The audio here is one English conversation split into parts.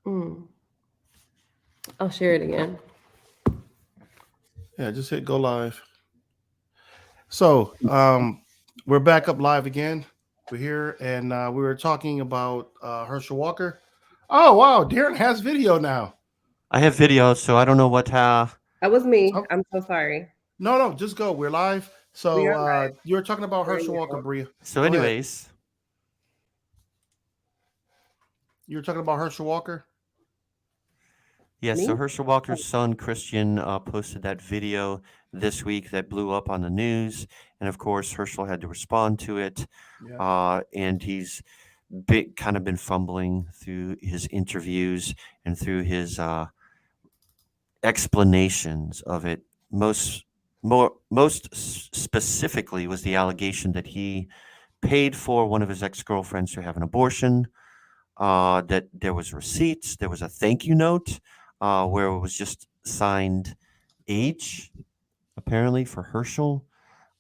Mm. I'll share it again. Yeah, just hit go live. So, we're back up live again. We're here, and we were talking about Herschel Walker. Oh wow, Darren has video now. I have video, so I don't know what. That was me. Oh, I'm so sorry. no, just go. We're live. We So are live you were talking about right Herschel Walker, now. Bria. So, Go ahead. anyways, You were talking about Herschel Walker. yes. So Me? Herschel Walker's son Christian posted that video this week that blew up on the news, and of course Herschel had to respond to it. Yeah. And he's kind of been fumbling through his interviews and through his explanations of it. Most specifically was the allegation that he paid for one of his ex-girlfriends to have an abortion. That there was receipts, there was a thank you note where it was just signed H, apparently for Herschel,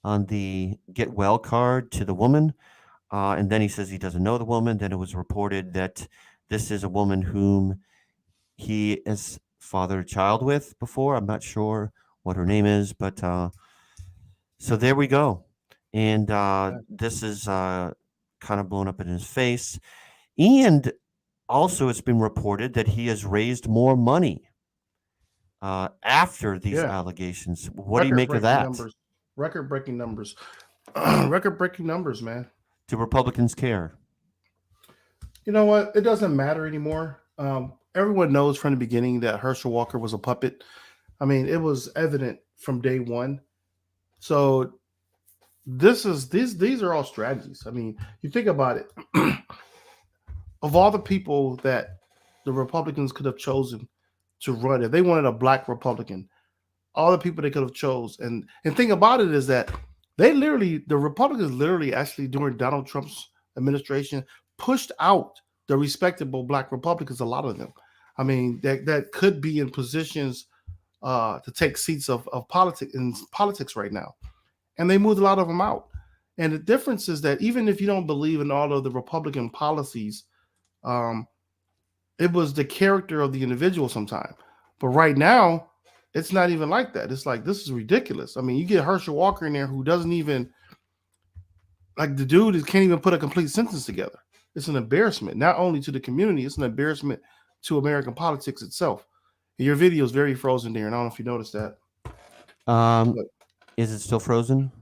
on the get well card to the woman. And then he says he doesn't know the woman. Then it was reported that this is a woman whom he has fathered a child with before. I'm not sure what her name is, but so there we go. And Yeah. this is kind of blown up in his face. And also, it's been reported that he has raised more money after these Yeah. allegations. What do you Record make of breaking that? numbers. Record breaking numbers. Record breaking numbers, man. Do Republicans care? You know what? It doesn't matter anymore. Everyone knows from the beginning that Herschel Walker was a puppet. I mean, it was evident from day one. So these are all strategies. I mean, you think about it. Of all the people that the Republicans could have chosen to run, if they wanted a black Republican, all the people they could have chose, and thing about it is that the Republicans literally actually during Donald Trump's administration pushed out the respectable black Republicans, a lot of them. I mean, that could be in positions to take seats of politics right now, and they moved a lot of them out. And the difference is that even if you don't believe in all of the Republican policies, um, it was the character of the individual sometime. But right now, it's not even like that. It's like this is ridiculous. I mean, you get Herschel Walker in there who doesn't even like the dude can't even put a complete sentence together. It's an embarrassment, not only to the community, it's an embarrassment to American politics itself. And your video is very frozen there, and I don't know if you noticed that. Um, But is it still frozen?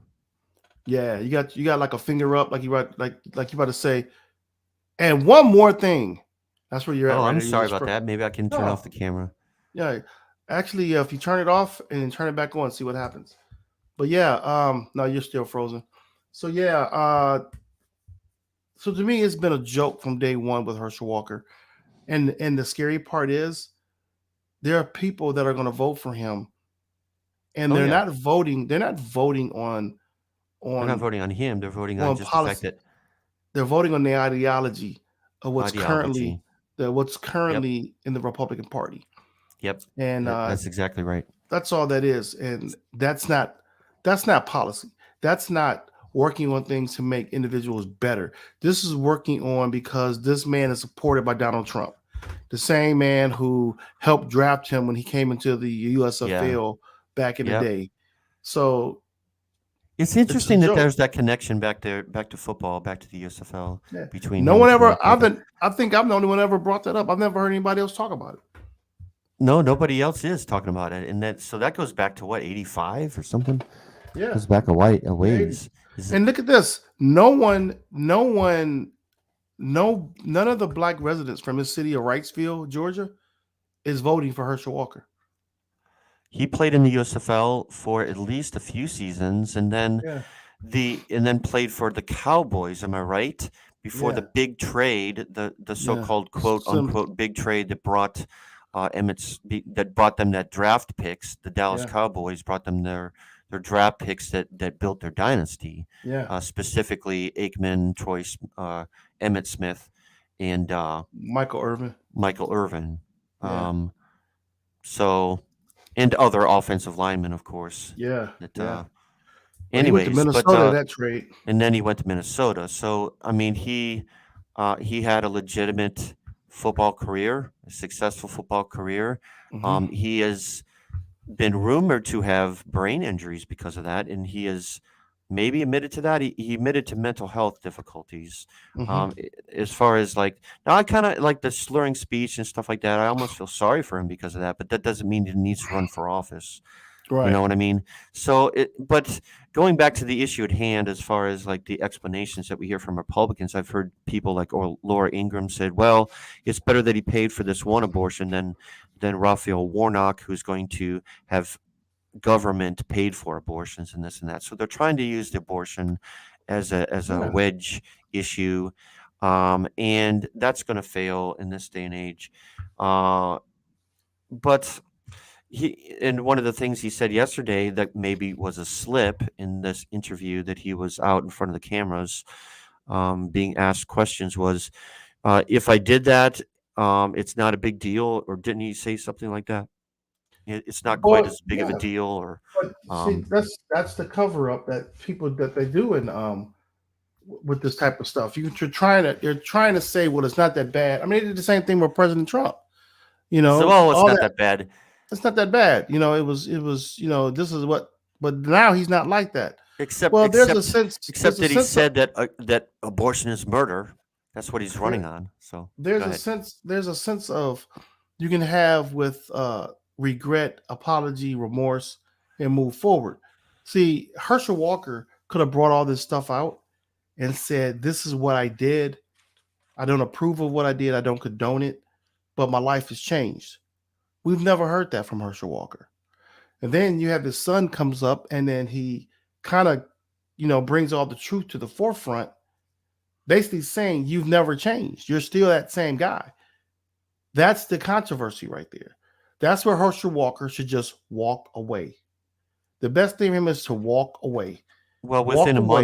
yeah, you got like a finger up, like you about to say. And one more thing, that's where you're at Oh, right I'm there. You sorry just about that. Maybe I can turn no, off the camera. yeah. Actually, if you turn it off and then turn it back on, see what happens. But yeah, no, you're still frozen. So yeah, so to me, it's been a joke from day one with Herschel Walker, and the scary part is there are people that are going to vote for him, and Oh, they're yeah. not voting. They're not voting They're not on voting on him. They're voting on on just the fact policy. that They're voting on the ideology of ideology. what's Yep. currently in the Republican Party, Yep. and That's exactly right. that's all that is. And that's not policy. That's not working on things to make individuals better. This is working on because this man is supported by Donald Trump, the same man who helped draft him when he came into the Yeah. USFL back in the Yep. day. So It's it's a interesting that joke. there's that connection back there, back to football, back to the USFL Yeah. between No him one and ever. Trump. Yeah, but I think I'm the only one ever brought that up. I've never heard anybody else talk about it. no, nobody else is talking about it, and that goes back to what 85 or something. Yeah. Goes back a The 80s. ways. Is it? And look at this. None of the black residents from his city of Wrightsville, Georgia, is voting for Herschel Walker. He played in the USFL for at least a few seasons, and then Yeah. played for the Cowboys. Am I right? Before the Yeah. big trade, the Yeah. so-called quote unquote big trade that brought that brought them that draft picks. The Dallas Yeah. Cowboys brought them their draft picks that built their dynasty. Yeah. Specifically Aikman, Emmett Smith, and Michael Irvin. Michael Irvin. Yeah. So, and other offensive linemen, of course. Yeah. That Yeah. But he went to anyways, Minnesota that trade. and then he went to Minnesota. So I mean, he had a legitimate football career, a successful football career. Mhm. He has been rumored to have brain injuries because of that, and he has maybe admitted to that. He admitted to mental health difficulties. Mhm. As far as like now, I kind of like the slurring speech and stuff like that. I almost feel sorry for him because of that, but that doesn't mean he needs to run for office. You know Right. what I mean? But going back to the issue at hand, as far as like the explanations that we hear from Republicans, I've heard people like, or Laura Ingraham said, well, it's better that he paid for this one abortion than Raphael Warnock, who's going to have government paid for abortions and this and that. So they're trying to use the abortion as a Yeah. wedge issue, and that's going to fail in this day and age. But and one of the things he said yesterday that maybe was a slip in this interview that he was out in front of the cameras, being asked questions was, if I did that, it's not a big deal, or didn't he say something like that? It's not quite Well, as big of a yeah, deal, or but see, um, that's the cover up that people that they do in with this type of stuff. You're trying to say, well, it's not that bad. I mean, they did the same thing with President Trump. so, oh, it's All not that that bad. it's not that bad. It was. This is what. But now he's not like that. Except Well, there's a except sense. except There's a that he sense of said that abortion is murder. That's what he's running on. So go there's a ahead. sense. There's a sense of you can have with regret, apology, remorse, and move forward. See, Herschel Walker could have brought all this stuff out and said, "This is what I did. I don't approve of what I did. I don't condone it, but my life has changed." We've never heard that from Herschel Walker. And then you have his son comes up and then he kind of, brings all the truth to the forefront, basically saying you've never changed. You're still that same guy. That's the controversy right there. That's where Herschel Walker should just walk away. The best thing for him is to walk away. Well, Walk away. within Walk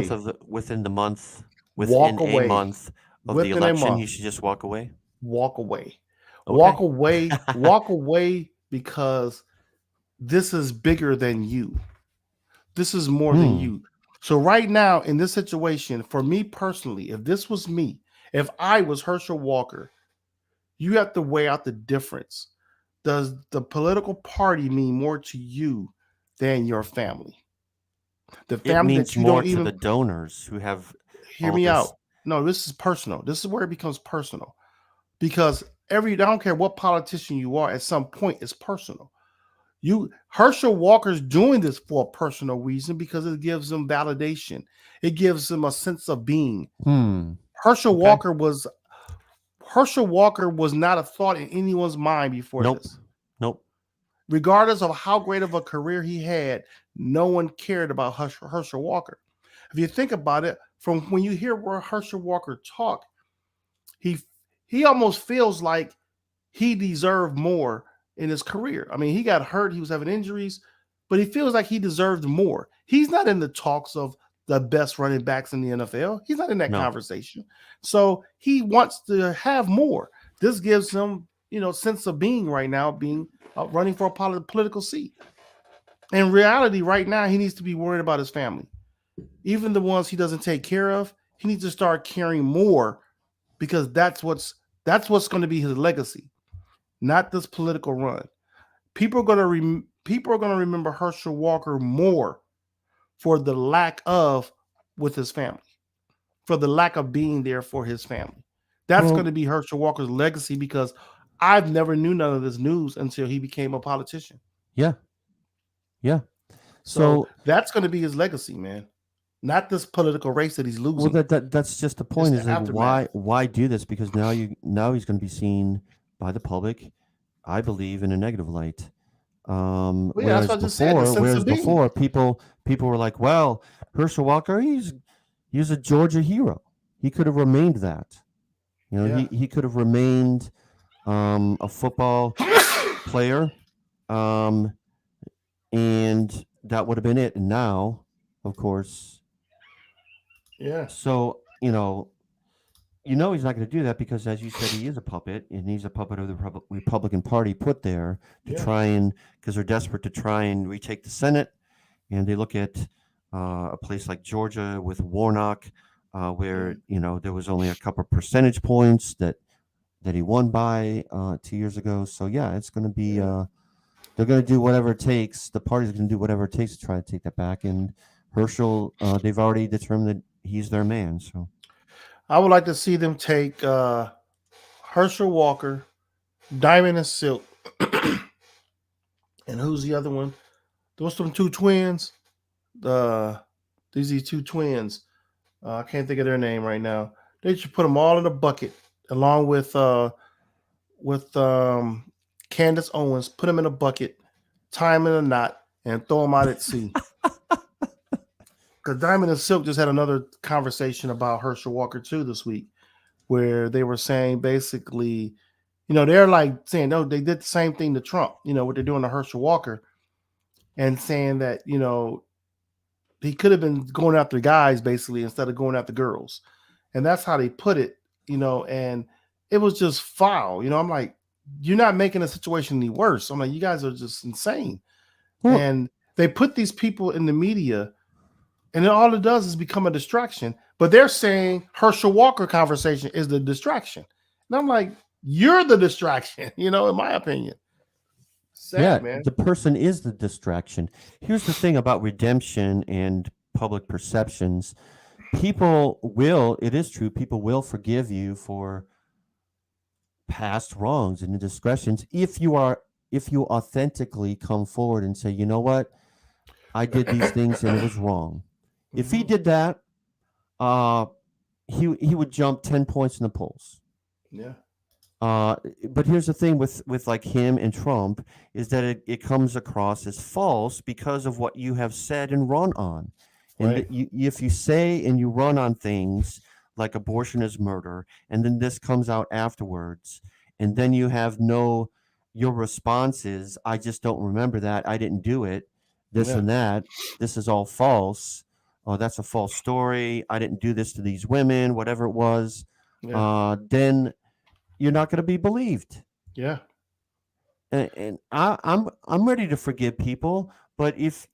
a away. month of the Within a election, month. he should just walk away. Walk away. Walk Okay. away. Walk away because this is bigger than you. This is more than you. So right now in this situation, for me personally, if this was me, if I was Herschel Walker, you have to weigh out the difference. Does the political party mean more to you than your family? The It family means that you more don't to the even donors who have hear all me this. out. No, this is personal. This is where it becomes personal. Because I don't care what politician you are, at some point it's personal. Herschel Walker's doing this for a personal reason because it gives him validation. It gives him a sense of being. Herschel Okay. Walker was not a thought in anyone's mind before Nope. this. Nope. Regardless of how great of a career he had, no one cared about Herschel Walker. If you think about it, from when you hear Herschel Walker talk, he almost feels like he deserved more in his career. I mean, he got hurt, he was having injuries, but he feels like he deserved more. He's not in the talks of the best running backs in the NFL. He's not in that No. conversation. So he wants to have more. This gives him, sense of being right now, being running for a political seat. In reality, right now, he needs to be worried about his family. Even the ones he doesn't take care of, he needs to start caring more because that's what's going to be his legacy, not this political run. People are going to remember Herschel Walker more for the lack of with his family, for the lack of being there for his family. That's going to be Herschel Walker's legacy because I've never knew none of this news until he became a politician. Yeah. Yeah. So that's going to be his legacy, man. Not this political race that he's losing. Well, that's just the point. It's Is the like aftermath. why do this? Because now he's going to be seen by the public, I believe, in a negative light. Well, yeah, that's Whereas what I just said. The sense whereas of being. before people were like, well, Herschel Walker, he's a Georgia hero. He could have remained that. Yeah. He could have remained a football player, and that would have been it. And now, of course, Yeah. so he's not going to do that because, as you said, he is a puppet, and he's a puppet of the Republican Party put there to try and, because they're desperate to try and retake the Senate, and they look at a place like Georgia with Warnock, where there was only a couple percentage points that that he won by 2 years ago. So yeah, it's going to be they're going to do whatever it takes. The party's going to do whatever it takes to try to take that back. And Herschel, they've already determined that he's their man. So I would like to see them take Herschel Walker, Diamond and Silk, and who's the other one? Those some two twins. These two twins. I can't think of their name right now. They should put them all in a bucket along with Candace Owens. Put them in a bucket, tie them in a knot, and throw them out at sea. Because Diamond and Silk just had another conversation about Herschel Walker too this week, where they were saying basically, they're like saying, no, they did the same thing to Trump, what they're doing to Herschel Walker, and saying that, he could have been going after guys basically instead of going after girls. And that's how they put it, and it was just foul. I'm like, you're not making the situation any worse. I'm like, you guys are just insane. And they put these people in the media, and then all it does is become a distraction. But they're saying Herschel Walker conversation is the distraction. And I'm like, you're the distraction, in my opinion. Sad, man. The person is the distraction. Here's the thing about redemption and public perceptions. It is true, people will forgive you for past wrongs and indiscretions if you authentically come forward and say, you know what, I did these things and it was wrong. If he did that, he would jump 10 points in the polls. Yeah. But here's the thing with like him and Trump is that it comes across as false because of what you have said and run on. And Right. If you say and you run on things like abortion is murder, and then this comes out afterwards, and then you have your response is, I just don't remember that. I didn't do it. This and that. This is all false. Oh, that's a false story. I didn't do this to these women, whatever it was. Yeah. Then you're not going to be believed. Yeah. And I'm ready to forgive people, but if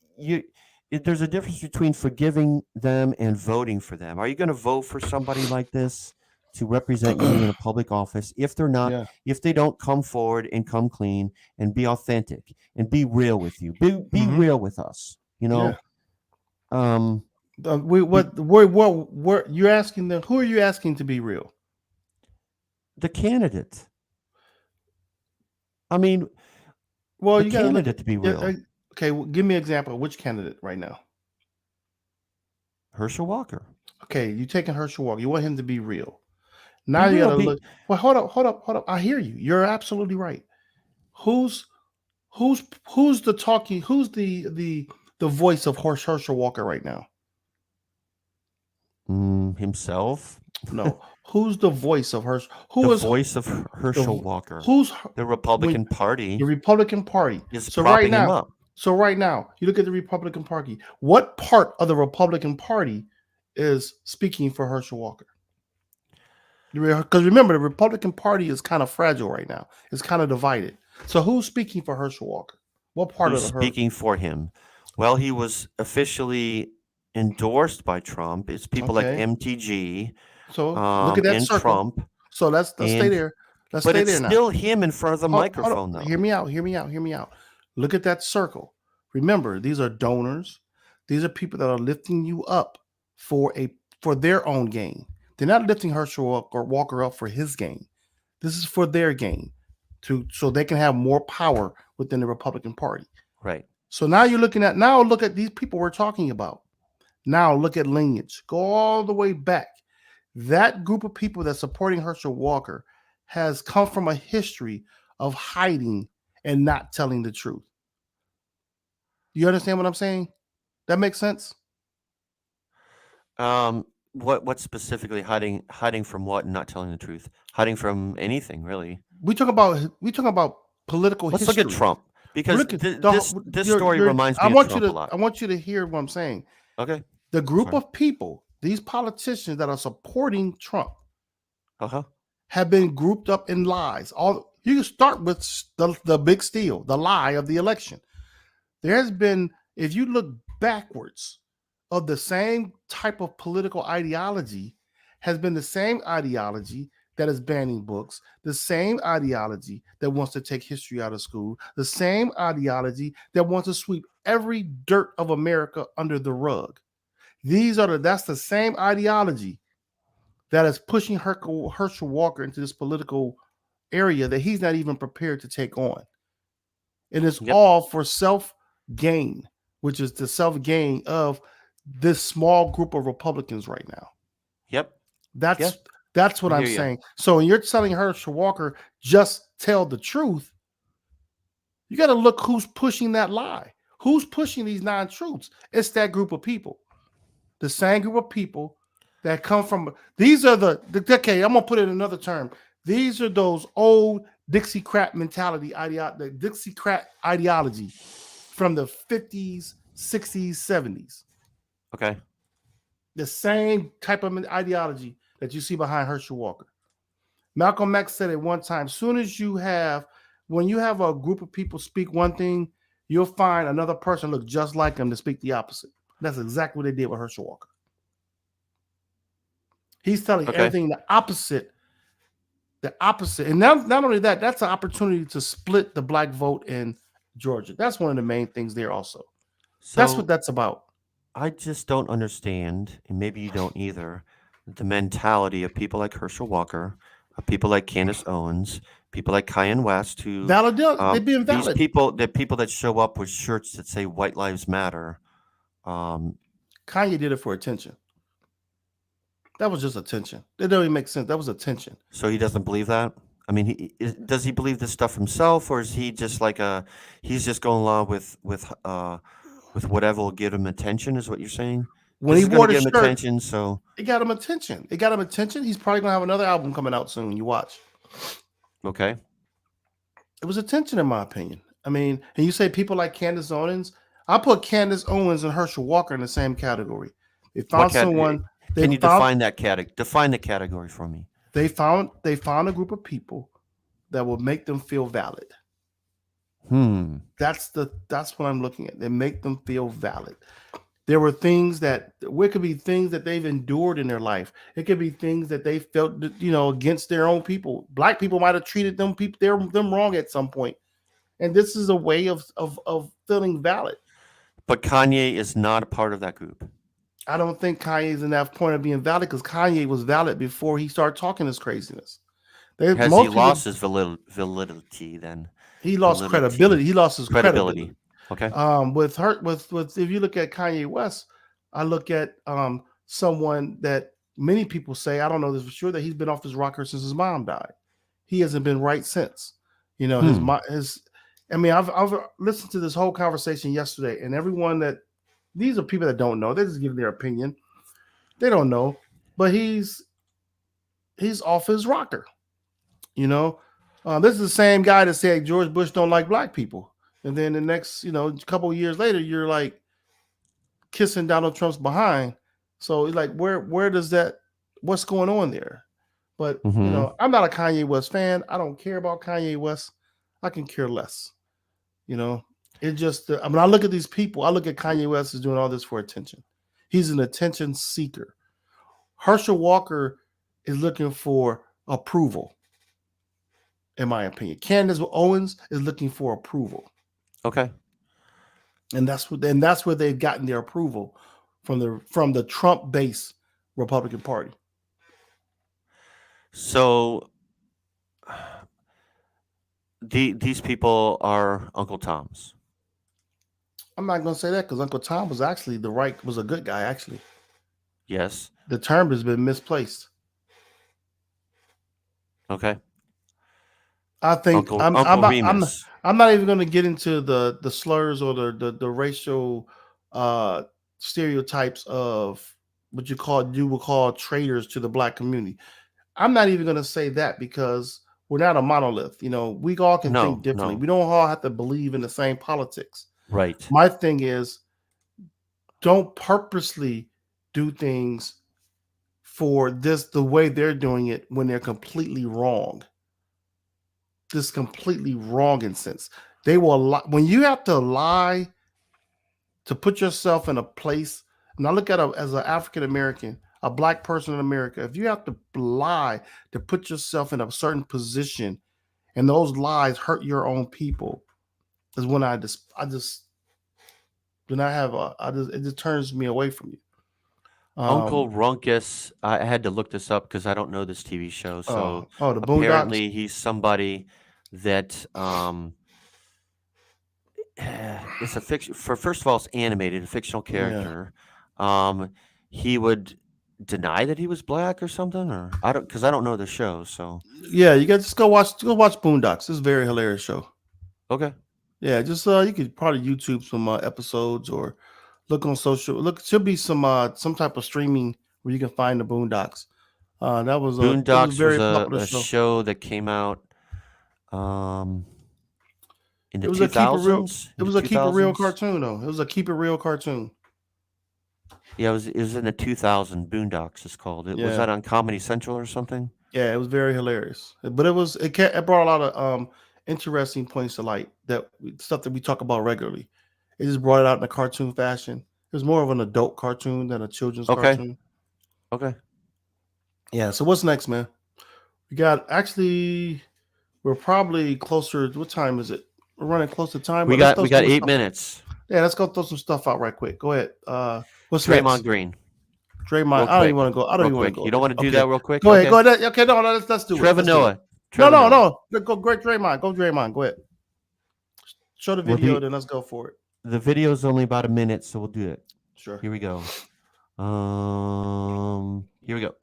there's a difference between forgiving them and voting for them. Are you going to vote for somebody like this to represent you in a public office if they're not, if they don't come forward and come clean and be authentic and be real with you, be real with us, Yeah. What you're asking them? Who are you asking to be real? The candidate. I mean, well, the you got candidate to be real. Okay, well, give me an example of which candidate right now. Herschel Walker. Okay, you taking Herschel Walker. You want him to be real. Now you got to look. Well, hold up. I hear you. You're absolutely right. Who's the talking? Who's the voice of Herschel Walker right now? Himself. No. Who's the voice of Herschel? Voice of Herschel Walker? Who's the Republican Party? The Republican Party is propping him up. So right now, you look at the Republican Party. What part of the Republican Party is speaking for Herschel Walker? Because remember, the Republican Party is kind of fragile right now. It's kind of divided. So who's speaking for Herschel Walker? What part who's speaking for him? Well, he was officially endorsed by Trump. It's people like MTG. So look at that and circle. Trump. So let's stay there. Let's stay there now. But it's still him in front of the microphone, though. Hear me out. Look at that circle. Remember, these are donors. These are people that are lifting you up for their own gain. They're not lifting Herschel Walker up for his gain. This is for their gain, so they can have more power within the Republican Party. Right. So now you're looking at look at these people we're talking about. Now look at lineage. Go all the way back. That group of people that's supporting Herschel Walker has come from a history of hiding and not telling the truth. You understand what I'm saying? That makes sense? What specifically hiding from what and not telling the truth? Hiding from anything, really. We talk about political history. Let's look at Trump, because this story reminds me of Trump a lot. I want you to hear what I'm saying. Okay. The group of people, these politicians that are supporting Trump, have been grouped up in lies. You can start with the big steal, the lie of the election. There has been, if you look backwards, of the same type of political ideology, has been the same ideology that is banning books, the same ideology that wants to take history out of school, the same ideology that wants to sweep every dirt of America under the rug. That's the same ideology that is pushing Herschel Walker into this political area that he's not even prepared to take on. And it's Yep. all for self gain, which is the self gain of this small group of Republicans right now. Yep. That's what I I'm hear ya. saying. So when you're telling Herschel Walker, just tell the truth, you got to look who's pushing that lie. Who's pushing these non-truths? It's that group of people. The same group of people that come from, these are okay, I'm going to put it in another term. These are those old Dixiecrat mentality, the Dixiecrat ideology from the 50s, 60s, 70s. Okay. The same type of ideology that you see behind Herschel Walker. Malcolm X said at one time, when you have a group of people speak one thing, you'll find another person look just like them to speak the opposite. That's exactly what they did with Herschel Walker. He's telling everything the opposite. And not only that, that's an opportunity to split the black vote in Georgia. That's one of the main things there also. So that's what that's about. I just don't understand, and maybe you don't either, the mentality of people like Herschel Walker, of people like Candace Owens, people like Kanye West, who they being valid. These people that show up with shirts that say "White Lives Matter." Kanye did it for attention. That was just attention. It doesn't even make sense. That was attention. So he doesn't believe that? I mean, does he believe this stuff himself, or is he just like he's just going along with whatever will give him attention? Is what you're saying? When he wore the shirt, attention, so it got him attention. He's probably gonna have another album coming out soon. You watch. Okay. It was attention, in my opinion. I mean, and you say people like Candace Owens. I put Candace Owens and Herschel Walker in the same category. They found someone. Can you define that category? Define the category for me. They found a group of people that will make them feel valid. That's what I'm looking at. They make them feel valid. There were things it could be things that they've endured in their life. It could be things that they felt, against their own people. Black people might have treated them wrong at some point, and this is a way of feeling valid. But Kanye is not a part of that group. I don't think Kanye's in that point of being valid, because Kanye was valid before he started talking this craziness. Has he lost his validity then? He lost credibility. He lost his credibility. Okay. With if you look at Kanye West, I look at someone that many people say, I don't know this for sure, that he's been off his rocker since his mom died. He hasn't been right since. I've listened to this whole conversation yesterday, and these are people that don't know. They're just giving their opinion. They don't know, but he's off his rocker. This is the same guy that said George Bush don't like black people, and then the next, couple of years later, you're like kissing Donald Trump's behind. So it's like, where does that? What's going on there? But I'm not a Kanye West fan. I don't care about Kanye West. I can care less. It just, when I look at these people, I look at Kanye West as doing all this for attention. He's an attention seeker. Herschel Walker is looking for approval, in my opinion. Candace Owens is looking for approval. Okay. And that's where they've gotten their approval from the Trump-based Republican Party. So these people are Uncle Tom's. I'm not going to say that, because Uncle Tom was actually was a good guy, actually. Yes. The term has been misplaced. Okay. I think I'm not even going to get into the slurs or the racial stereotypes of what you would call traitors to the black community. I'm not even going to say that, because we're not a monolith. We all can think differently. We don't all have to believe in the same politics. Right. My thing is, don't purposely do things for the way they're doing it when they're completely wrong. This completely wrong in sense. They will lie. When you have to lie to put yourself in a place, and I look at it as an African American, a black person in America, if you have to lie to put yourself in a certain position, and those lies hurt your own people, is when I just do not have it just turns me away from you. Uncle Runckus, I had to look this up because I don't know this TV show. So the Boondocks. apparently he's somebody that it's a fiction. First of all, it's animated, a fictional character. He would deny that he was black or something, or I don't know the show. So yeah, you guys just go watch Boondocks. It's a very hilarious show. Okay. Yeah, just you could probably YouTube some episodes or look on social. Look, should be some type of streaming where you can find the Boondocks. That was Boondocks was a very was popular a show that came out in the 2000s. It was a keep it real cartoon though. It was a keep it real cartoon. Yeah, it was in the 2000. Boondocks is called. Was that on Comedy Central or something? Yeah, it was very hilarious. But it brought a lot of interesting points to light, that stuff that we talk about regularly. It just brought it out in a cartoon fashion. It was more of an adult cartoon than a children's cartoon. Okay. Yeah. So what's next, man? We're probably closer. What time is it? We're running close to time. We got 8 minutes. Yeah, let's go throw some stuff out right quick. Go ahead. What's Draymond next? Green. Draymond. I don't even want to go. I don't even want to go. You don't want to do that real quick? Go ahead. Go ahead. Okay, no, let's do it. Trevor Noah. No. Go great Draymond. Go Draymond. Go ahead. Show the video, then let's go for it. The video is only about a minute, so we'll do it. Sure. Here we go. Here we go.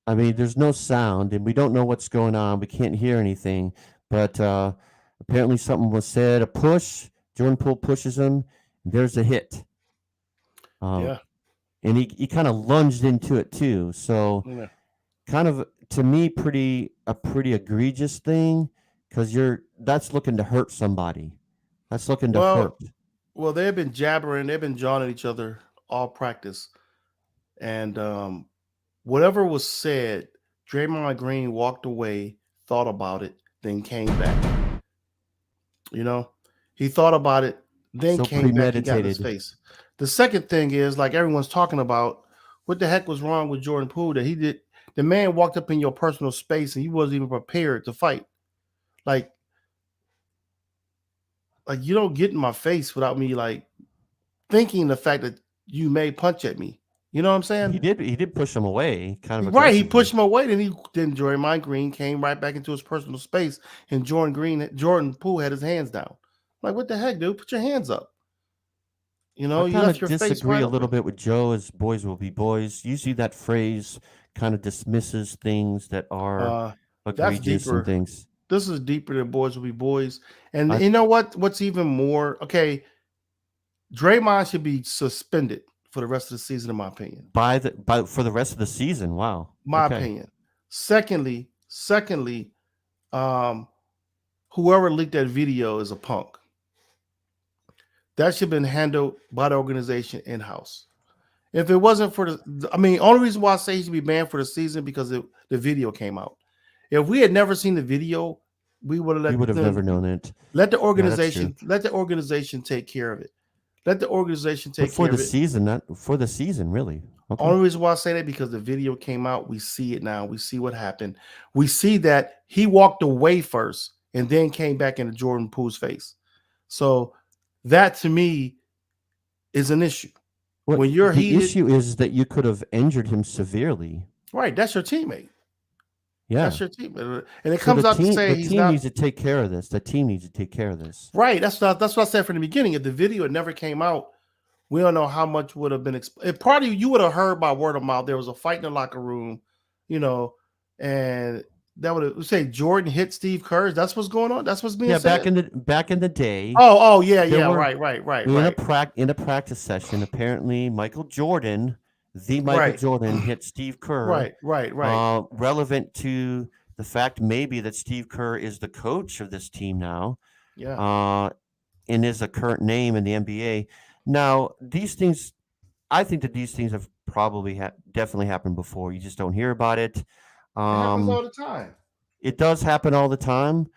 I mean, there's no sound, and we don't know what's going on. We can't hear anything, but apparently something was said. A push. Jordan Poole pushes him. There's a hit. And he kind of lunged into it too. So, kind of to me, a pretty egregious thing, because that's looking to hurt somebody. That's looking to hurt. Well, they've been jabbering. They've been jawing at each other all practice, and whatever was said, Draymond Green walked away, thought about it, then came back. He thought about it, then came back and got in his face. The second thing is, like everyone's talking about, what the heck was wrong with Jordan Poole that the man walked up in your personal space and he wasn't even prepared to fight. Like you don't get in my face without me thinking the fact that you may punch at me. You know what I'm saying? He did push him away, kind of. Right, he pushed him away, then Draymond Green came right back into his personal space, and Jordan Poole had his hands down. Like, what the heck, dude? Put your hands up. You left your face. I disagree a little bit with Joe, as boys will be boys. Usually that phrase kind of dismisses things that are egregious and things. This is deeper than boys will be boys. And you know what? What's even more, okay, Draymond should be suspended for the rest of the season, in my opinion. For the rest of the season, wow. My opinion. Secondly, whoever leaked that video is a punk. That should have been handled by the organization in-house. If it wasn't for only reason why I say he should be banned for the season because the video came out. If we had never seen the video, we would have never known it. Let the organization take care of it. Let the organization take care of it. For the season, not for the season, really. Okay. Only reason why I say that because the video came out. We see it now. We see what happened. We see that he walked away first and then came back into Jordan Poole's face. So that to me is an issue. When you're heated, the issue is that you could have injured him severely. Right. That's your teammate. Yeah. That's your teammate. And it comes out to say the team needs to take care of this. The team needs to take care of this. Right. That's what I said from the beginning. If the video had never came out, we don't know how much would have been. Probably you would have heard by word of mouth. There was a fight in the locker room, and that would have say Jordan hit Steve Kerr. That's what's going on. That's what's being said. back in the day. Oh yeah. Right. In a practice session, apparently Michael Jordan hit Steve Kerr. Right. Relevant to the fact maybe that Steve Kerr is the coach of this team now. Yeah. and is a current name in the NBA. Now, these things, I think that these things have probably definitely happened before. You just don't hear about it. It happens Um, all the time. it does happen all the time,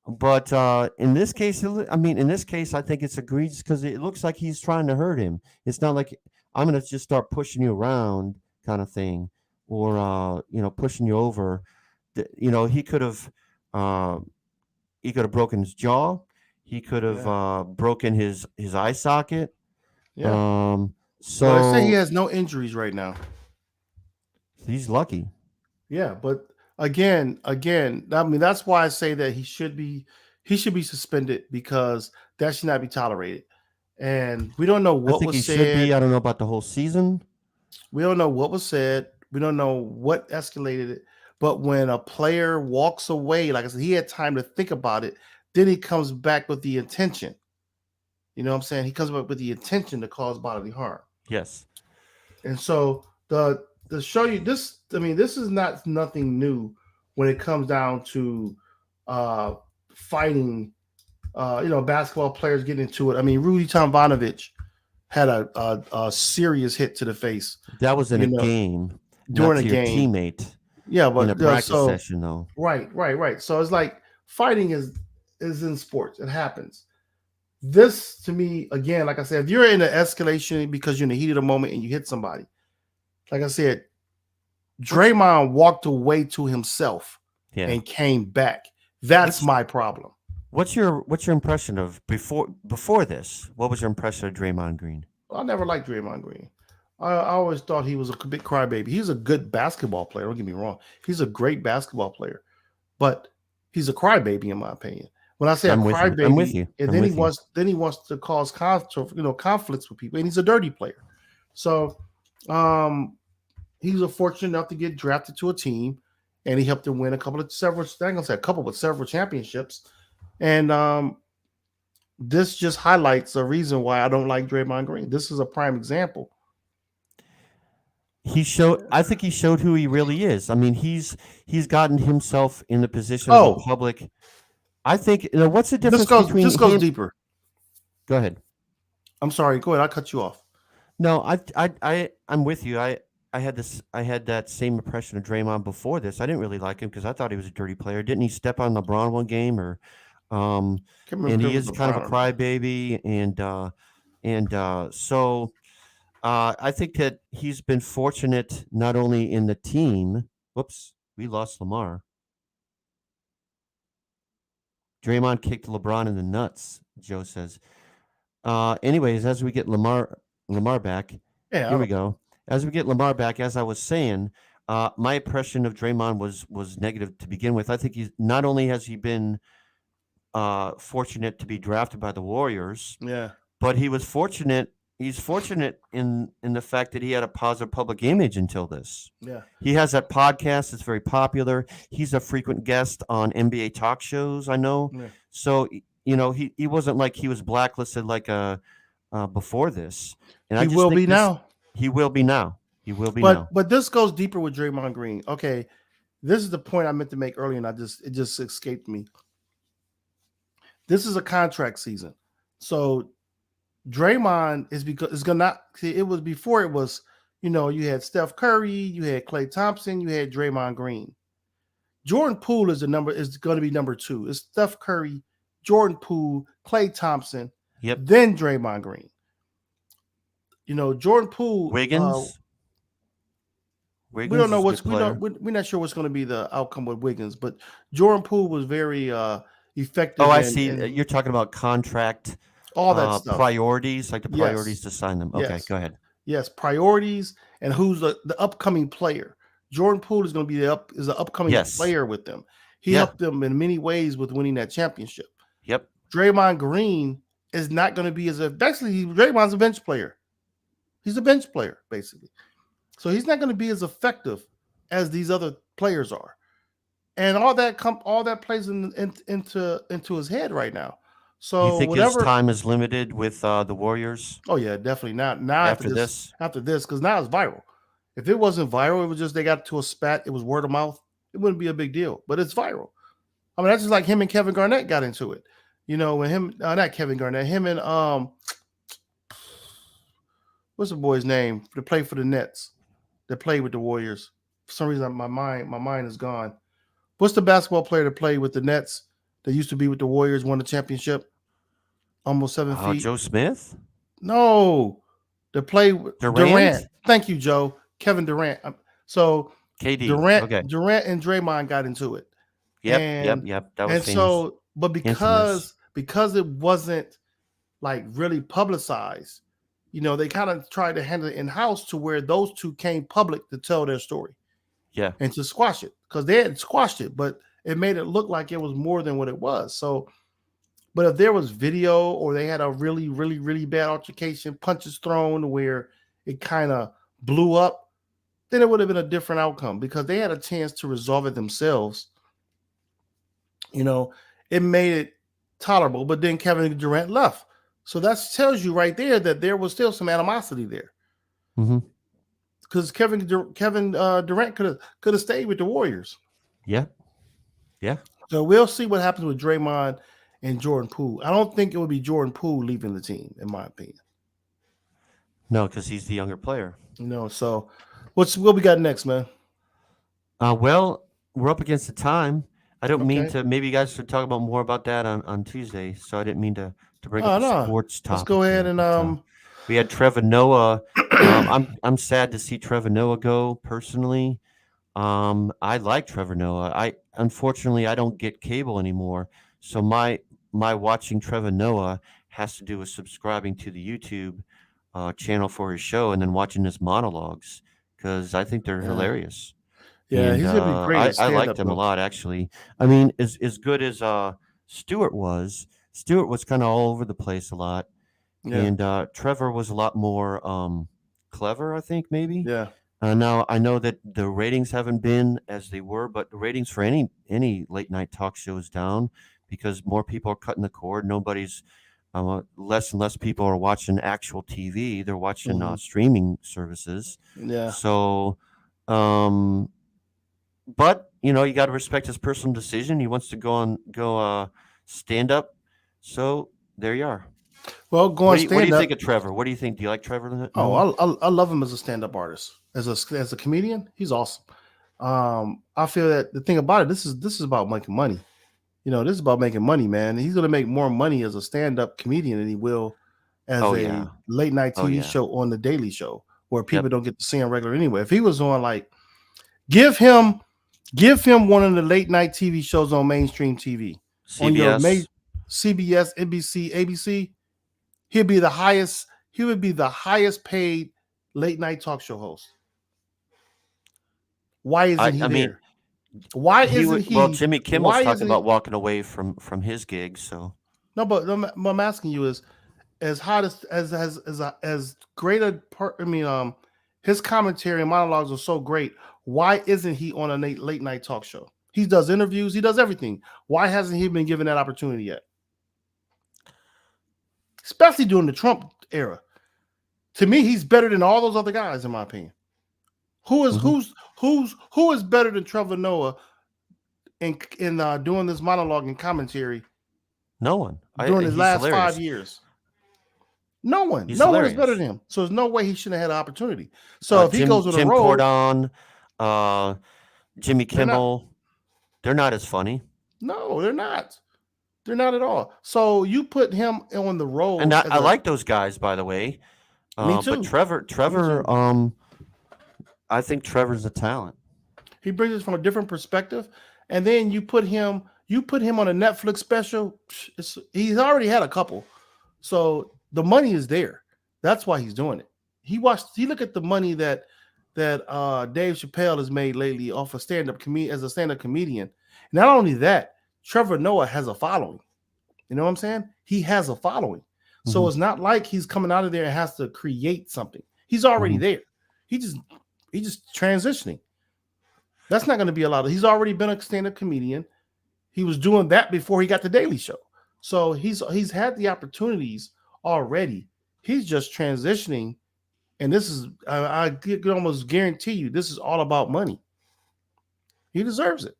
but in this case, in this case, I think it's egregious because it looks like he's trying to hurt him. It's not like I'm going to just start pushing you around, kind of thing, or pushing you over. Uh, he could have broken his jaw. He could have Yeah. broken his eye socket. Yeah. Um, Well, they say he so has no injuries right now. he's lucky. Yeah, but again, that's why I say that he should be suspended because that should not be tolerated. And we don't know I what think was he should said. be. I don't know about the whole season. We don't know what was said. We don't know what escalated it. But when a player walks away, like I said, he had time to think about it. Then he comes back with the intention. You know what I'm saying? He comes back with the intention to cause bodily harm. Yes. And so the show you this, this is nothing new when it comes down to fighting. Basketball players getting into it. I mean, Rudy Tomjanovich had a serious hit to the face. That was in a game, during not a to your game. teammate. Yeah, in a but practice session, though. Right. So it's like fighting is in sports. It happens. This to me, again, like I said, if you're in an escalation because you're in the heat of the moment and you hit somebody, like I said, Draymond walked away to himself and came back. That's my problem. What's your impression of before this? What was your impression of Draymond Green? I never liked Draymond Green. I always thought he was a big crybaby. He's a good basketball player. Don't get me wrong. He's a great basketball player, but he's a crybaby in my opinion. When I say a crybaby, I'm with you. And then he wants to cause conflicts with people, and he's a dirty player. So, he's fortunate enough to get drafted to a team, and he helped them win several championships. And this just highlights the reason why I don't like Draymond Green. This is a prime example. I think he showed who he really is. I mean, he's gotten himself in the position of a public. I think what's the difference between this goes deeper. Go ahead. I'm sorry. Go ahead. I'll cut you off. No, I'm with you. I had that same impression of Draymond before this. I didn't really like him because I thought he was a dirty player. Didn't he step on LeBron one game and he is kind of a crybaby so I think that he's been fortunate not only in the team. Whoops, we lost Lamar. Draymond kicked LeBron in the nuts, Joe says. Anyways, as we get Lamar back, here we go. As we get Lamar back, as I was saying, my impression of Draymond was negative to begin with. I think he's not only has he been fortunate to be drafted by the Warriors, but he was fortunate. He's fortunate in the fact that he had a positive public image until this. Yeah, he has that podcast that's very popular. He's a frequent guest on NBA talk shows. I know. Yeah. So he wasn't like he was blacklisted like before this. And he will be now. He will be now. He will be now. But this goes deeper with Draymond Green. Okay, this is the point I meant to make earlier, and it just escaped me. This is a contract season, so Draymond is it was before it was, you had Steph Curry, you had Klay Thompson, you had Draymond Green. Jordan Poole is going to be number 2. It's Steph Curry, Jordan Poole, Klay Thompson, then Draymond Green. Jordan Poole, Wiggins. We don't know we're not sure what's going to be the outcome with Wiggins, but Jordan Poole was very effective. Oh, I see. You're talking about contract. All that stuff. Priorities, like the priorities to sign them. Okay, go ahead. Yes, priorities and who's the upcoming player. Jordan Poole is going to be the upcoming player with them. He helped them in many ways with winning that championship. Yep. Draymond Green is not going to be Draymond's a bench player. He's a bench player, basically. So he's not going to be as effective as these other players are. And all that plays into his head right now. So you think his time is limited with the Warriors? Oh yeah, definitely not. Now after this, because now it's viral. If it wasn't viral, it was just they got to a spat. It was word of mouth. It wouldn't be a big deal, but it's viral. I mean, that's just like him and Kevin Garnett got into it. When him, not Kevin Garnett, him and what's the boy's name? To play for the Nets, that played with the Warriors. For some reason, my mind is gone. What's the basketball player that played with the Nets that used to be with the Warriors, won the championship? Almost 7 feet. Joe Smith? No, the play with Durant. Durant? Thank you, Joe. Kevin Durant. So KD. Durant, Okay. Durant and Draymond got into it. Yep. That was And famous. so, but Infamous. because it wasn't like really publicized, they kind of tried to handle it in house to where those two came public to tell their story. Yeah. And to squash it, because they had squashed it, but it made it look like it was more than what it was. So, but if there was video or they had a really, really, really bad altercation, punches thrown where it kind of blew up, then it would have been a different outcome because they had a chance to resolve it themselves. It made it tolerable, but then Kevin Durant left. So that tells you right there that there was still some animosity there. Because Kevin Durant could have stayed with the Warriors. Yeah. So we'll see what happens with Draymond and Jordan Poole. I don't think it would be Jordan Poole leaving the team, in my opinion. No, because he's the younger player. So what we got next, man? Well, we're up against the time. I don't mean Okay. to. Maybe you guys should talk about more about that on Tuesday. So I didn't mean to bring up the no. sports topic. Let's go ahead here, and we had Trevor Noah. I'm sad to see Trevor Noah go personally. I like Trevor Noah. Unfortunately I don't get cable anymore. So my watching Trevor Noah has to do with subscribing to the YouTube channel for his show and then watching his monologues because I think they're hilarious. Yeah, And he's gonna be great. I liked him a lot, actually. I mean, as good as Stewart was kind of all over the place a lot, and Trevor was a lot more clever, I think, maybe. Yeah. Now I know that the ratings haven't been as they were, but the ratings for any late night talk show is down because more people are cutting the cord. Nobody's less and less people are watching actual TV. They're watching streaming services. Yeah. So, but you got to respect his personal decision. He wants to go stand up. So there you are. Well, What do you think of Trevor? What do you think? Do you like Trevor? I love him as a stand-up artist. As a comedian, he's awesome. I feel that the thing about it, this is about making money. This is about making money, man. He's gonna make more money as a stand-up comedian than he will as a late night TV show on the Daily Show, where people don't get to see him regular anyway. If he was on like, give him one of the late night TV shows on mainstream TV, CBS, on your CBS, NBC, ABC, he would be the highest paid late night talk show host. Why isn't he there? Why isn't he? Well, Jimmy Kimmel's talking about walking away from his gig. So no, but I'm asking you is as hot as great a part. I mean, his commentary and monologues are so great. Why isn't he on a late night talk show? He does interviews. He does everything. Why hasn't he been given that opportunity yet? Especially during the Trump era. To me, he's better than all those other guys, in my opinion. Who is better than Trevor Noah in doing this monologue and commentary? No one. During his last hilarious. 5 years. No one. He's no hilarious. one is better than him. So there's no way he shouldn't have had an opportunity. So if he goes on the Jim road, Cordon, Jimmy Kimmel, they're not as funny. No, they're not. They're not at all. So you put him on the road. And I like those guys, by the way. Me too. But Trevor, I think Trevor's a talent. He brings it from a different perspective, and then you put him on a Netflix special. He's already had a couple, so the money is there. That's why he's doing it. He look at the money that Dave Chappelle has made lately off a stand-up comedian. Not only that, Trevor Noah has a following. You know what I'm saying? He has a following. So it's not like he's coming out of there and has to create something. He's already there. He's just transitioning. That's not going to be a lot. He's already been a stand-up comedian. He was doing that before he got the Daily Show. So he's had the opportunities already. He's just transitioning. And this is, I could almost guarantee you, this is all about money. He deserves it.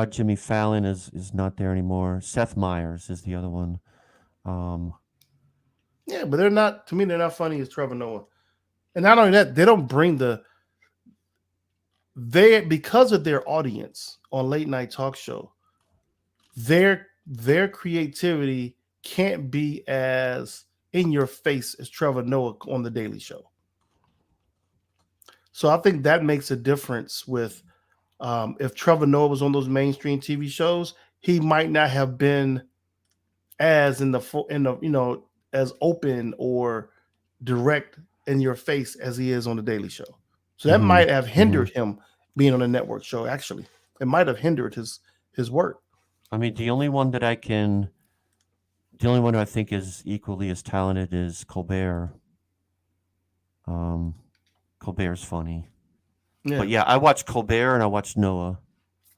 Jimmy Fallon is not there anymore. Seth Meyers is the other one. Yeah, but they're not. To me, they're not funny as Trevor Noah. And not only that, they don't bring because of their audience on late night talk show. Their creativity can't be as in your face as Trevor Noah on the Daily Show. So I think that makes a difference with if Trevor Noah was on those mainstream TV shows, he might not have been as as open or direct in your face as he is on the Daily Show. So that might have hindered him being on a network show. Actually, it might have hindered his work. I mean, the only one I think is equally as talented is Colbert. Colbert's funny. Yeah. But yeah, I watch Colbert and I watch Noah.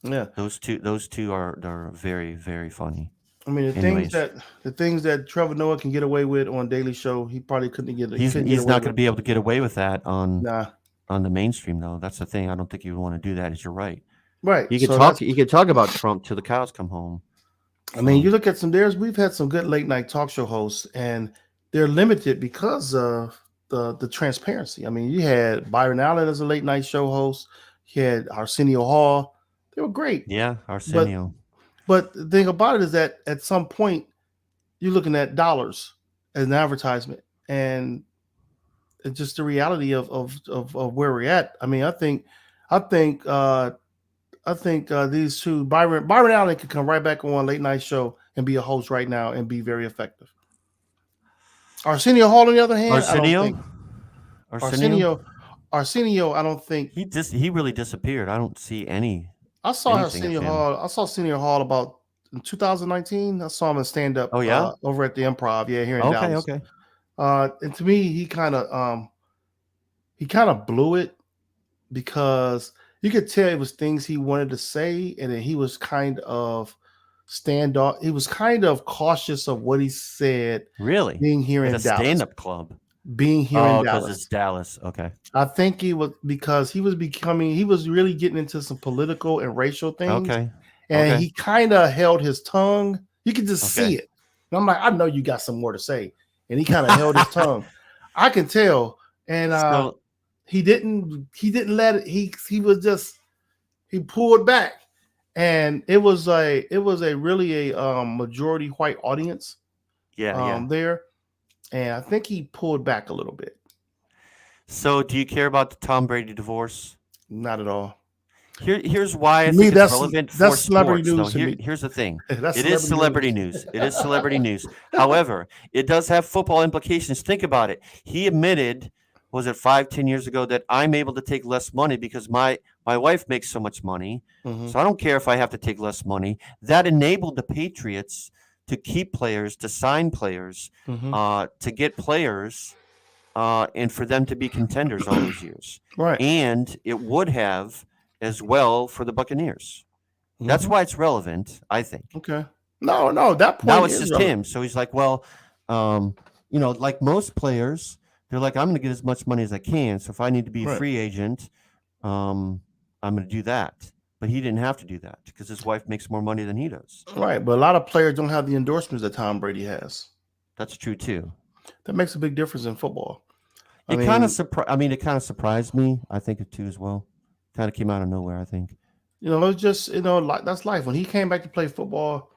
Yeah. Those two are very, very funny. I mean, the things that Trevor Noah can get away with on Daily Show, he probably couldn't get. He's not going to be able to get away with that on the mainstream, though. That's the thing. I don't think you would want to do that. You're right. Right. You could talk about Trump till the cows come home. I mean, you look at we've had some good late night talk show hosts, and they're limited because of the transparency. I mean, you had Byron Allen as a late night show host. You had Arsenio Hall. They were great. Yeah, Arsenio. But the thing about it is that at some point you're looking at dollars as an advertisement, and it's just the reality of where we're at. I mean, I think these two, Byron Allen could come right back on late night show and be a host right now and be very effective. Arsenio Hall, on the other hand, Arsenio, I don't think he really disappeared. I don't see any. I saw Arsenio Hall about in 2019. I saw him in stand up. Oh yeah, over at the Improv. Yeah, here in Dallas. Okay. And to me, he kind of blew it because you could tell it was things he wanted to say, and then he was kind of standoff. He was kind of cautious of what he said. Really, being here in a Dallas, stand-up club. Being here in Dallas, because it's Dallas. Okay, I think he was because he was really getting into some political and racial things. Okay, and he kind of held his tongue. You could just see it. And I'm like, I know you got some more to say, and he kind of held his tongue. I can tell, and he didn't let it. He pulled back, and it was a really majority white audience. There, and I think he pulled back a little bit. So, do you care about the Tom Brady divorce? Not at all. Here's why I think it's relevant for sports. Celebrity news. Here's the thing. It is celebrity news. It is celebrity news. However, it does have football implications. Think about it. He admitted, was it 5-10 years ago, that I'm able to take less money because my wife makes so much money. Mm-hmm. So I don't care if I have to take less money. That enabled the Patriots to keep players, to sign players, mm-hmm. To get players, and for them to be contenders all those years. Right. And it would have as well for the Buccaneers. Mm-hmm. That's why it's relevant, I think. Okay. No, that point. Now it's just relevant. Him. So he's like, well, like most players, they're like, I'm going to get as much money as I can. So if I need to be a free agent, I'm going to do that. But he didn't have to do that because his wife makes more money than he does. Right. But a lot of players don't have the endorsements that Tom Brady has. That's true too. That makes a big difference in football. It kind of surprised me. I think it too as well. Kind of came out of nowhere, I think. It's just, that's life. When he came back to play football,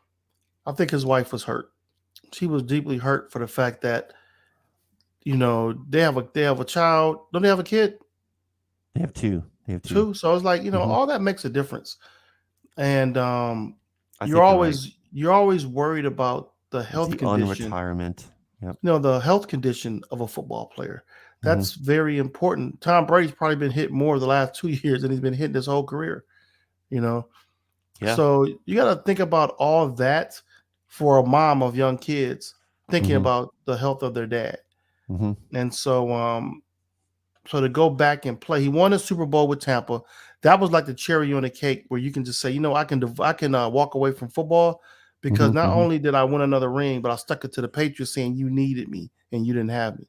I think his wife was hurt. She was deeply hurt for the fact that, they have a child. Don't they have a kid? They have two. Two. So it's like, mm-hmm. all that makes a difference. And you're always worried about the health condition. Retirement. Yep. The health condition of a football player. That's very important. Tom Brady's probably been hit more the last 2 years than he's been hitting his whole career. Yeah. So you got to think about all of that for a mom of young kids, thinking about the health of their dad. Mm-hmm. And so, so to go back and play, he won a Super Bowl with Tampa. That was like the cherry on the cake, where you can just say, I can walk away from football because not only did I win another ring, but I stuck it to the Patriots, saying you needed me and you didn't have me.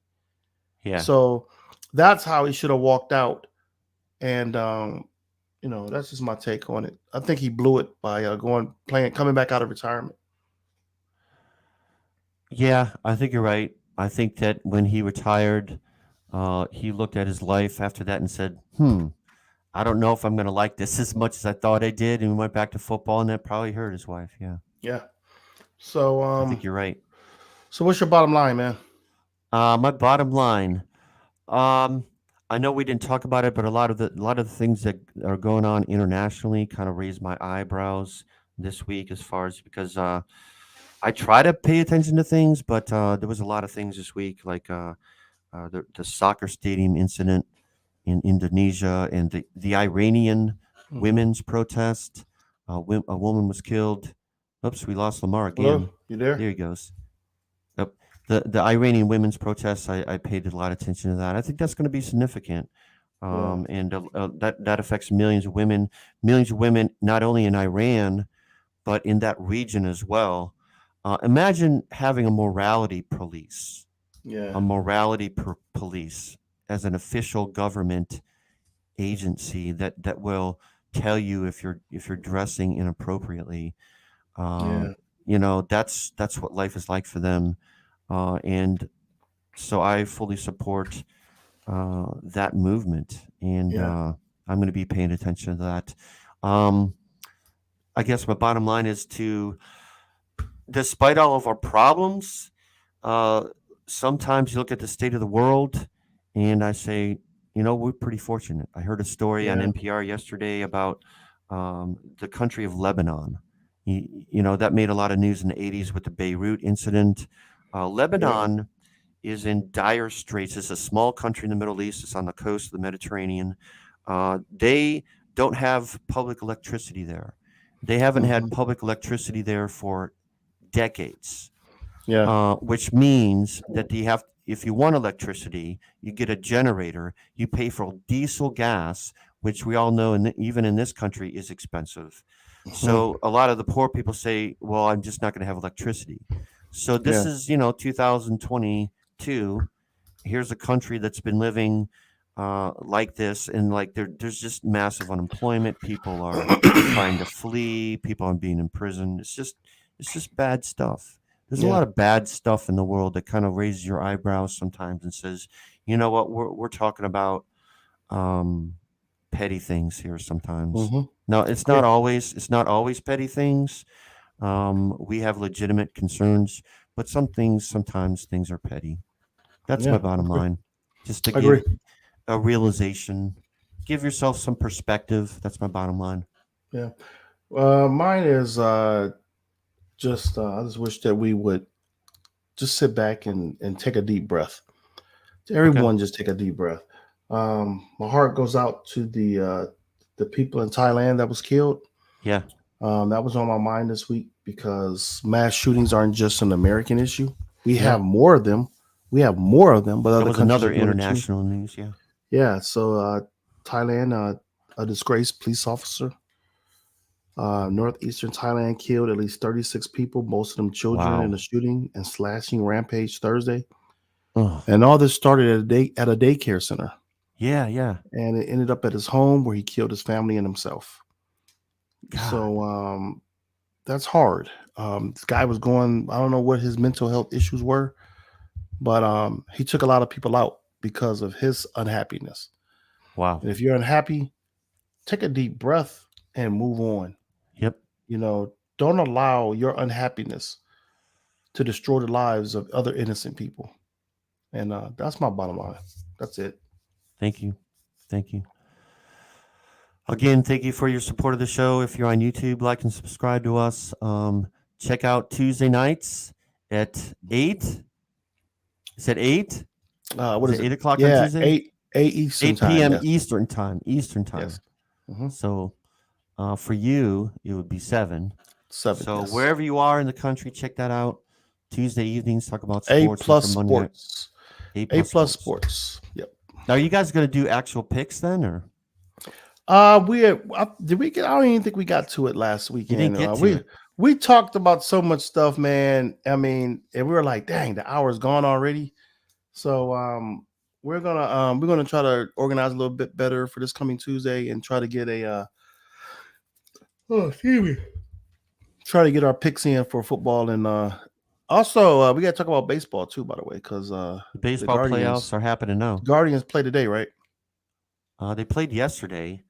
Yeah. So that's how he should have walked out. And That's just my take on it. I think he blew it by coming back out of retirement. Yeah, I think you're right. I think that when he retired, he looked at his life after that and said, I don't know if I'm going to like this as much as I thought I did. And we went back to football, and that probably hurt his wife. Yeah, Yeah. So I think you're right. so what's your bottom line, man? My bottom line, um, I know we didn't talk about it, but a lot of the things that are going on internationally kind of raised my eyebrows this week, as far as because I try to pay attention to things, but there was a lot of things this week, like the soccer stadium incident in Indonesia and the Iranian Mhm. women's protest. A woman was killed. Oops, we lost Lamar again. Hello, you there? There he goes. Yep. The Iranian women's protests, I paid a lot of attention to that. I think that's going to be significant. Yeah. And that affects millions of women, not only in Iran, but in that region as well. Imagine having a morality police, Yeah. police as an official government agency that will tell you if you're dressing inappropriately. Yeah. Um, that's what life is like for them, and so I fully support that movement, and Yeah. I'm going to be paying attention to that. Um, I guess my bottom line is despite all of our problems, uh, sometimes you look at the state of the world, and I say, we're pretty fortunate. I heard a story on Yeah. NPR yesterday about the country of Lebanon. That made a lot of news in the '80s with the Beirut incident. Yep. Lebanon is in dire straits. It's a small country in the Middle East. It's on the coast of the Mediterranean. They don't have public electricity there. They haven't Hmm. had public electricity there for decades, Yeah. which means that if you want electricity, you get a generator. You pay for diesel gas, which we all know, even in this country, is expensive. Hmm. So a lot of the poor people say, "Well, I'm just not going to have electricity." So this Yeah. is 2022. Here's a country that's been living like this, and like there's just massive unemployment. People are trying to flee. People are being imprisoned. It's just bad stuff. There's a Yeah. lot of bad stuff in the world that kind of raises your eyebrows sometimes and says, you know what, we're talking about um, petty things here sometimes. Hmm. No, it's not always petty things. We have legitimate concerns, but sometimes things are petty. That's my Yeah. bottom line. Just to I agree. give a realization, give yourself some perspective. That's my bottom line. Yeah. Mine is I just wish that we would just sit back and take a deep breath. To Okay. everyone, just take a deep breath. My heart goes out to the people in Thailand that was killed. Yeah. That was on my mind this week because mass shootings aren't just an American issue. We Yeah. have more of them. We have more of them, but That other was countries are another doing it too. international news. Yeah. Yeah. So Thailand, a disgraced police officer, northeastern Thailand killed at least 36 people, most of them children, in a Wow. shooting and slashing rampage Thursday. Oh, And all this started at a daycare center, yeah. Yeah. and it ended up at his home where he killed his family and himself. God. So that's hard. This guy was going. I don't know what his mental health issues were, but he took a lot of people out because of his unhappiness. Wow. And if you're unhappy, take a deep breath and move on. Yep. Don't allow your unhappiness to destroy the lives of other innocent people. And that's my bottom line. That's it. Thank you. Thank you. Again, thank you for your support of the show. If you're on YouTube, like and subscribe to us. Check out Tuesday nights at 8. Is it 8? What Is is it it? 8 o'clock on Yeah, Tuesday? 8 Eastern 8 time. p.m. Yes. Eastern time. Eastern Yes. time. Hmm. So for you, it would be 7. 7. So Yes. wherever you are in the country, check that out. Tuesday evenings, talk about A sports. And plus for Monday night, sports. A A plus plus sports. sports. Yep. Now, are you guys going to do actual picks then, or Did we get? I don't even think we got to it last you didn't weekend. get to We it? we talked about so much stuff, man. I mean, and we were like, dang, the hour's gone already. So we're gonna try to organize a little bit better for this coming Tuesday and try to get a try to get our picks in for football and also we got to talk about baseball too, by the way, because The baseball playoffs are happening now. Guardians play today, right? They played yesterday.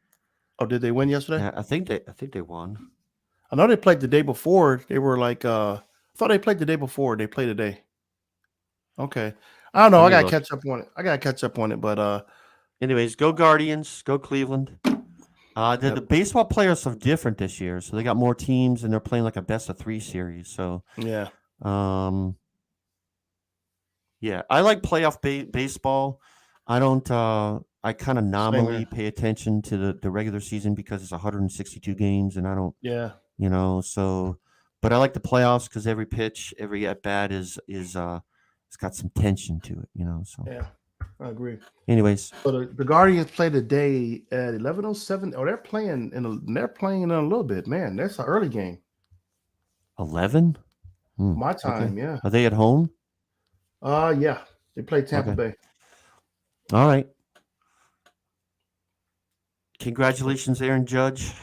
Oh, did they win yesterday? Yeah, I think they won. I know they played the day before. They were like I thought they played the day before. They played today. Okay. I don't know. I gotta catch up on it. But anyways, go Guardians, go Cleveland. The baseball playoffs are different this year, so they got more teams and they're playing like a best of 3 series. So yeah. Yeah, I like playoff baseball. I don't. I kind of nominally pay attention to the regular season because it's 162 games, and I don't. Yeah. So, but I like the playoffs because every pitch, every at bat is it's got some tension to it. So yeah, I agree. Anyways, so the Guardians play today at 11:07. Oh, they're playing in a little bit. Man, that's an early game. 11. My time. Okay. Yeah. Are they at home? Yeah, they play Tampa Bay. All right. Congratulations, Aaron Judge.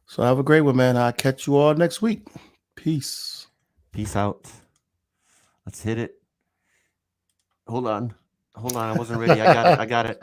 So have a great one, man. I'll catch you all next week. Peace. Peace out. Let's hit it. Hold on. I wasn't ready. I got it.